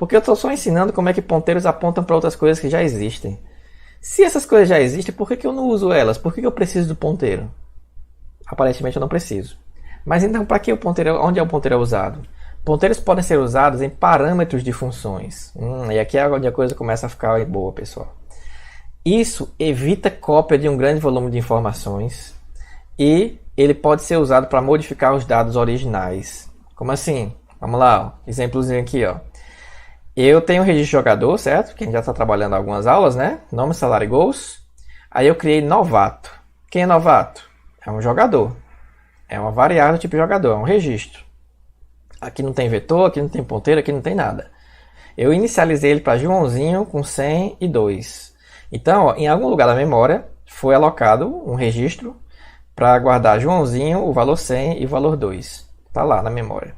Porque eu estou só ensinando como é que ponteiros apontam para outras coisas que já existem. Se essas coisas já existem, por que eu não uso elas? Por que eu preciso do ponteiro? Aparentemente eu não preciso. Mas então, para que o ponteiro? Onde é o ponteiro usado? Ponteiros podem ser usados em parâmetros de funções. E aqui é onde a coisa começa a ficar boa, pessoal. Isso evita cópia de um grande volume de informações e ele pode ser usado para modificar os dados originais. Como assim? Vamos lá, exemplozinho aqui, ó. Eu tenho um registro de jogador, certo? Que a gente já está trabalhando algumas aulas, né? Nome, salário e gols. Aí eu criei novato. Quem é novato? É um jogador. É uma variável do tipo jogador, é um registro. Aqui não tem vetor, aqui não tem ponteiro, aqui não tem nada. Eu inicializei ele para Joãozinho com 100 e 2. Então, ó, em algum lugar da memória foi alocado um registro para guardar Joãozinho, o valor 100 e o valor 2. Está lá na memória.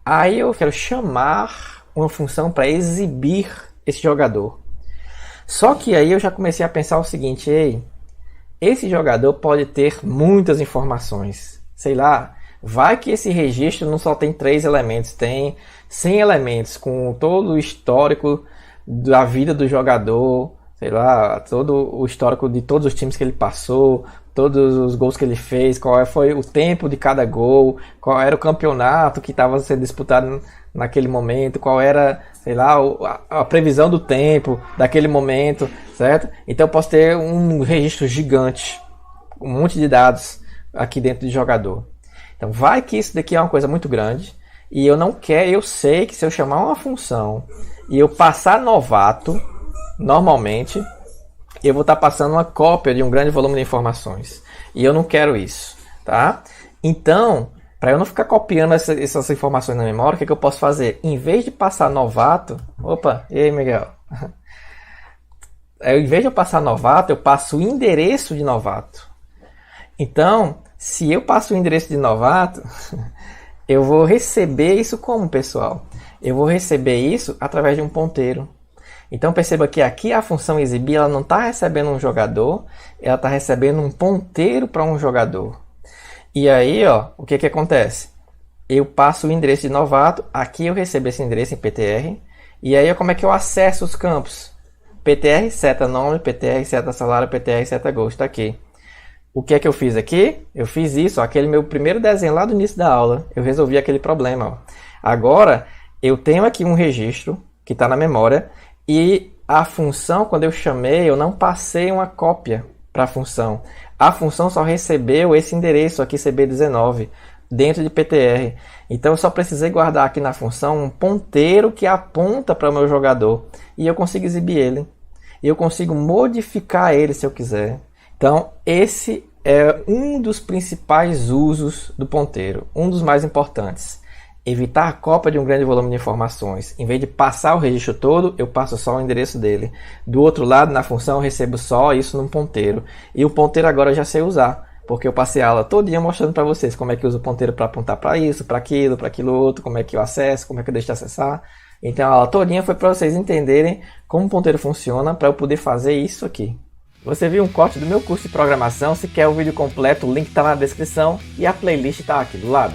Aí eu quero chamar uma função para exibir esse jogador. Só que aí eu já comecei a pensar o seguinte: ei, esse jogador pode ter muitas informações. Sei lá, vai que esse registro não só tem 3 elementos, tem 100 elementos com todo o histórico da vida do jogador, sei lá, todo o histórico de todos os times que ele passou, todos os gols que ele fez, qual foi o tempo de cada gol, qual era o campeonato que estava sendo disputado naquele momento, qual era, sei lá, a previsão do tempo daquele momento, certo? Então eu posso ter um registro gigante, um monte de dados aqui dentro de jogador. Então vai que isso daqui é uma coisa muito grande e eu não quero, eu sei que se eu chamar uma função e eu passar novato, normalmente eu vou estar passando uma cópia de um grande volume de informações. E eu não quero isso, tá? Então, para eu não ficar copiando essas informações na memória, o que eu posso fazer? Em vez de passar novato... Opa, e aí, Miguel? Em vez de eu passar novato, eu passo o endereço de novato. Então, se eu passo o endereço de novato, eu vou receber isso como, pessoal? Eu vou receber isso através de um ponteiro. Então perceba que aqui a função exibir ela não está recebendo um jogador, ela está recebendo um ponteiro para um jogador. E aí, ó, o que acontece? Eu passo o endereço de novato, aqui eu recebo esse endereço em PTR, e aí como é que eu acesso os campos? PTR seta nome, PTR seta salário, PTR seta gol, está aqui. O que é que eu fiz aqui? Eu fiz isso, ó, aquele meu primeiro desenho lá do início da aula, eu resolvi aquele problema. Ó. Agora, eu tenho aqui um registro que está na memória, e a função, quando eu chamei, eu não passei uma cópia para a função. A função só recebeu esse endereço aqui, CB19, dentro de PTR. Então eu só precisei guardar aqui na função um ponteiro que aponta para o meu jogador. E eu consigo exibir ele. E eu consigo modificar ele se eu quiser. Então esse é um dos principais usos do ponteiro. Um dos mais importantes. Evitar a cópia de um grande volume de informações. Em vez de passar o registro todo, eu passo só o endereço dele. Do outro lado, na função, eu recebo só isso num ponteiro. E o ponteiro agora eu já sei usar, porque eu passei a aula todinha mostrando para vocês como é que eu uso o ponteiro para apontar para isso, para aquilo outro, como é que eu acesso, como é que eu deixo de acessar. Então a aula todinha foi para vocês entenderem como o ponteiro funciona, para eu poder fazer isso aqui. Você viu um corte do meu curso de programação? Se quer o vídeo completo, o link está na descrição e a playlist está aqui do lado.